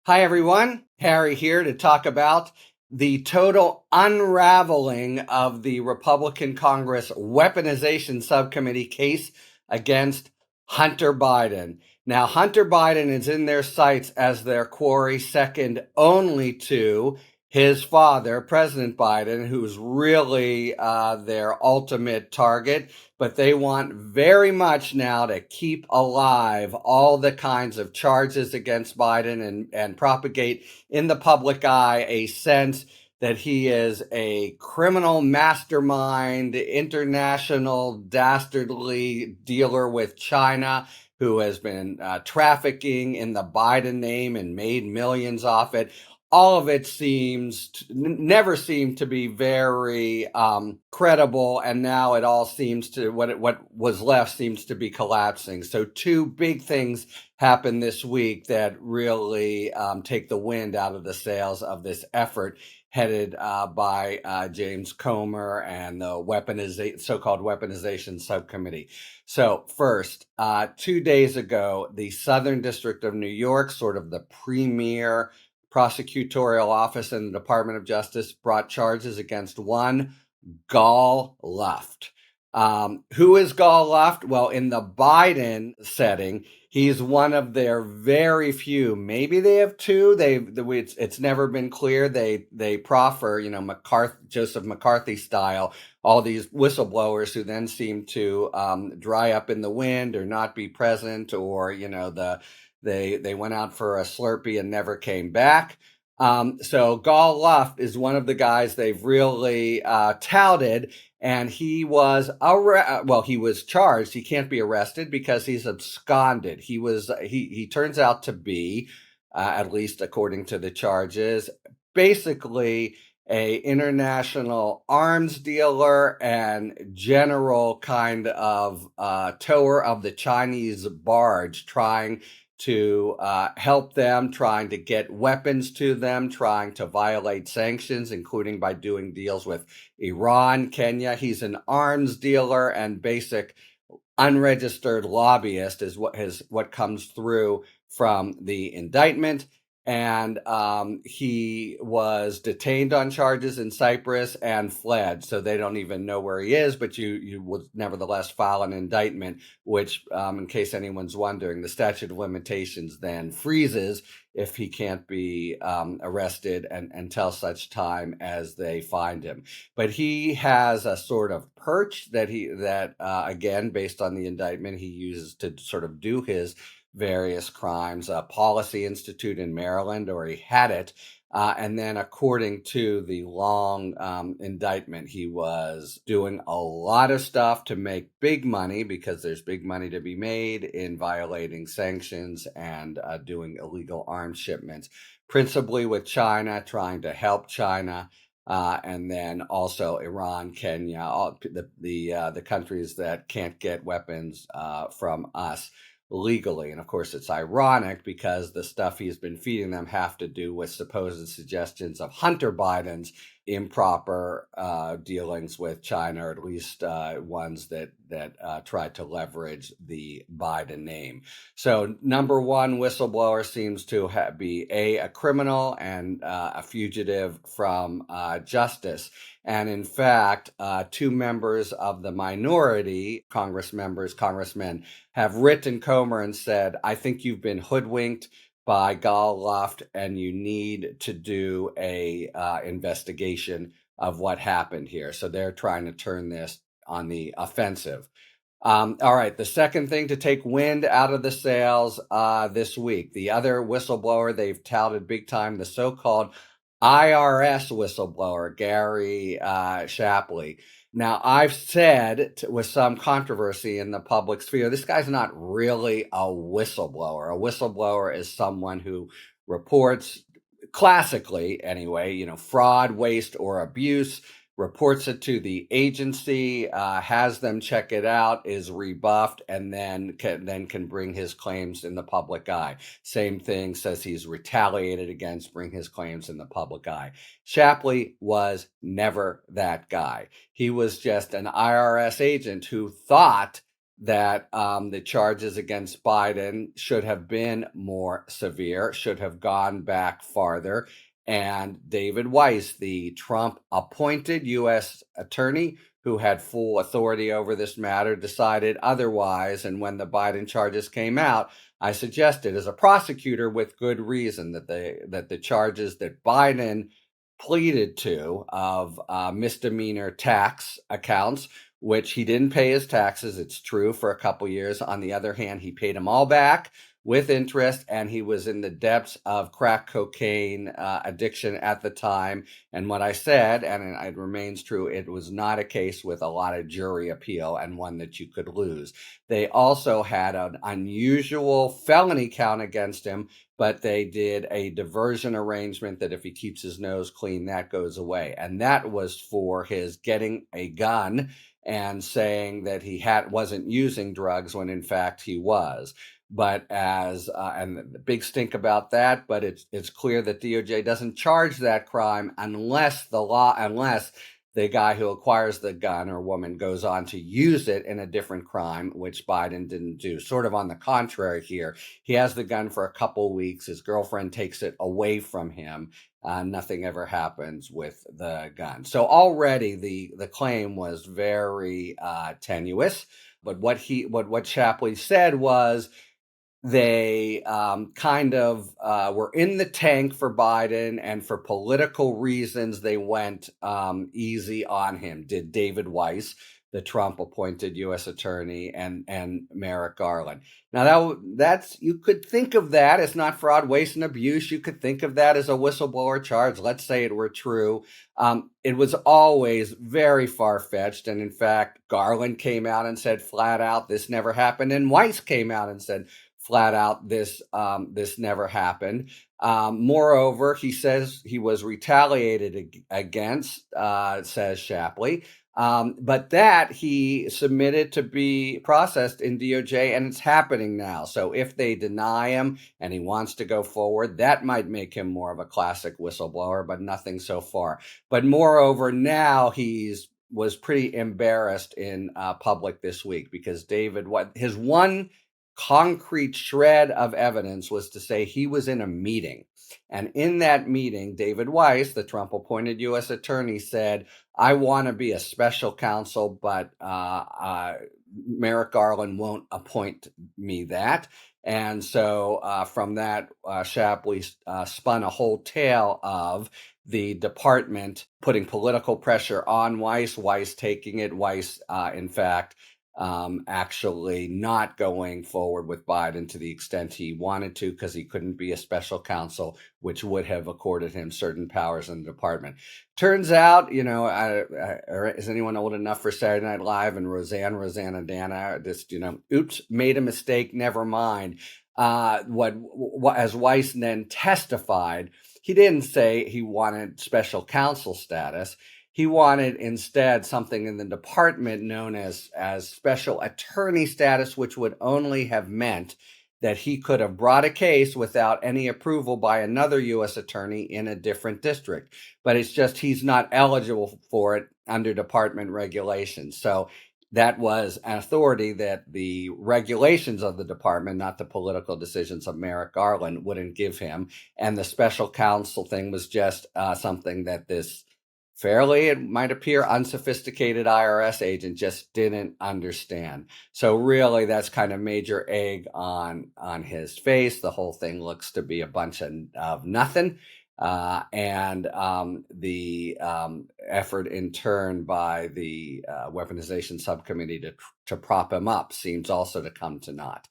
Hi, everyone. Harry here to talk about the total unraveling of the Republican Congress Weaponization Subcommittee case against Hunter Biden. Now, Hunter Biden is in their sights as their quarry, second only to his father, President Biden, who's really their ultimate target. But they want very much now to keep alive all the kinds of charges against Biden and propagate in the public eye a sense that he is a criminal mastermind, international dastardly dealer with China who has been trafficking in the Biden name and made millions off it. All of it never seemed to be very credible, and now it all seems to what was left seems to be collapsing. So two big things happened this week that really take the wind out of the sails of this effort headed by James Comer and the so-called weaponization subcommittee. So first, 2 days ago, the Southern District of New York, sort of the premier prosecutorial office in the Department of Justice, brought charges against one Gall Luft. Who is Gall Luft? Well, in the Biden setting, he's one of their very few. Maybe they have two. It's never been clear. They proffer, Joseph McCarthy style, all these whistleblowers who then seem to dry up in the wind or not be present, or they went out for a Slurpee and never came back. So Gall Luft is one of the guys they've really touted, and he was he was charged. He can't be arrested because he's absconded. He turns out to be, at least according to the charges, basically a international arms dealer and general kind of tower of the Chinese barge, trying to help them, trying to get weapons to them, trying to violate sanctions, including by doing deals with Iran, Kenya. He's an arms dealer and basic unregistered lobbyist is what comes through from the indictment. And he was detained on charges in Cyprus and fled. So they don't even know where he is, but you would nevertheless file an indictment, which, in case anyone's wondering, the statute of limitations then freezes if he can't be arrested until such time as they find him. But he has a sort of perch that again, based on the indictment, he uses to sort of do his various crimes, a policy institute in Maryland, or he had it. And then according to the long indictment, he was doing a lot of stuff to make big money, because there's big money to be made in violating sanctions and doing illegal arms shipments, principally with China, trying to help China. And then also Iran, Kenya, all the countries that can't get weapons from us legally. And of course, it's ironic because the stuff he's been feeding them have to do with supposed suggestions of Hunter Biden's improper dealings with China, or at least ones that tried to leverage the Biden name. So number one whistleblower seems to be a criminal and a fugitive from justice. And in fact, two members of the minority, congressmen, have written Comer and said, I think you've been hoodwinked by Gall Luft, and you need to do a investigation of what happened here. So they're trying to turn this on the offensive. All right, the second thing to take wind out of the sails this week, the other whistleblower they've touted big time, the so-called IRS whistleblower, Gary Shapley. Now, I've said with some controversy in the public sphere, this guy's not really a whistleblower. A whistleblower is someone who reports, classically anyway, fraud, waste, or abuse, reports it to the agency, has them check it out, is rebuffed, and then can bring his claims in the public eye. Same thing, says he's retaliated against, bring his claims in the public eye. Shapley was never that guy. He was just an IRS agent who thought that the charges against Biden should have been more severe, should have gone back farther. And David Weiss, the Trump appointed U.S. attorney who had full authority over this matter, decided otherwise. And when the Biden charges came out, I suggested as a prosecutor with good reason that the charges that Biden pleaded to of misdemeanor tax accounts, which he didn't pay his taxes. It's true for a couple years. On the other hand, he paid them all back with interest, and he was in the depths of crack cocaine addiction at the time. And what I said, and it remains true, it was not a case with a lot of jury appeal and one that you could lose. They also had an unusual felony count against him, but they did a diversion arrangement that if he keeps his nose clean, that goes away. And that was for his getting a gun and saying that he wasn't using drugs when in fact he was. But and the big stink about that, but it's clear that DOJ doesn't charge that crime unless the guy who acquires the gun or woman goes on to use it in a different crime, which Biden didn't do. Sort of on the contrary here. He has the gun for a couple weeks. His girlfriend takes it away from him. Nothing ever happens with the gun. So already the claim was very tenuous. But what Shapley said was, they kind of were in the tank for Biden, and for political reasons, they went easy on him. Did David Weiss, the Trump-appointed U.S. attorney, and Merrick Garland. Now, that's you could think of that as not fraud, waste, and abuse. You could think of that as a whistleblower charge. Let's say it were true. It was always very far-fetched, and in fact, Garland came out and said flat out, this never happened, and Weiss came out and said flat out, this never happened. Moreover, he says he was retaliated against, says Shapley, but that he submitted to be processed in DOJ, and it's happening now. So if they deny him and he wants to go forward, that might make him more of a classic whistleblower, but nothing so far. But moreover, now was pretty embarrassed in public this week because his one concrete shred of evidence was to say he was in a meeting. And in that meeting, David Weiss, the Trump-appointed U.S. attorney, said, I want to be a special counsel, but Merrick Garland won't appoint me that. And so from that, Shapley spun a whole tale of the department putting political pressure on Weiss taking it, Weiss, in fact, actually not going forward with Biden to the extent he wanted to because he couldn't be a special counsel, which would have accorded him certain powers in the department. Turns out, is anyone old enough for Saturday Night Live and Rosanna Dana, oops, made a mistake, never mind. As Weiss then testified, he didn't say he wanted special counsel status. He wanted instead something in the department known as special attorney status, which would only have meant that he could have brought a case without any approval by another U.S. attorney in a different district. But it's just he's not eligible for it under department regulations. So that was an authority that the regulations of the department, not the political decisions of Merrick Garland, wouldn't give him. And the special counsel thing was just something that this fairly, it might appear, unsophisticated IRS agent just didn't understand. So really, that's kind of major egg on his face. The whole thing looks to be a bunch of nothing. And the effort in turn by the weaponization subcommittee to prop him up seems also to come to naught.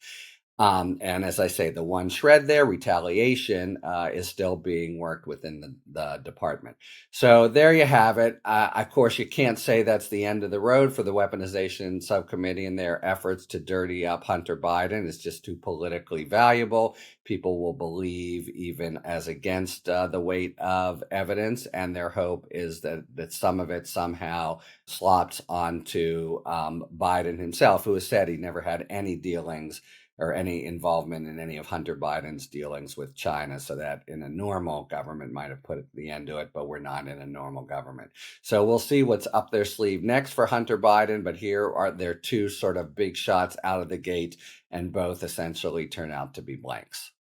And as I say, the one shred there, retaliation, is still being worked within the department. So there you have it. Of course, you can't say that's the end of the road for the weaponization subcommittee and their efforts to dirty up Hunter Biden. It's just too politically valuable. People will believe even as against the weight of evidence, and their hope is that some of it somehow slops onto Biden himself, who has said he never had any dealings or any involvement in any of Hunter Biden's dealings with China, so that in a normal government might have put the end to it, but we're not in a normal government. So we'll see what's up their sleeve next for Hunter Biden, but here are their two sort of big shots out of the gate, and both essentially turn out to be blanks.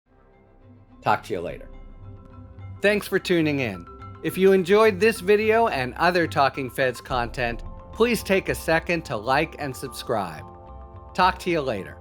Talk to you later. Thanks for tuning in. If you enjoyed this video and other Talking Feds content, please take a second to like and subscribe. Talk to you later.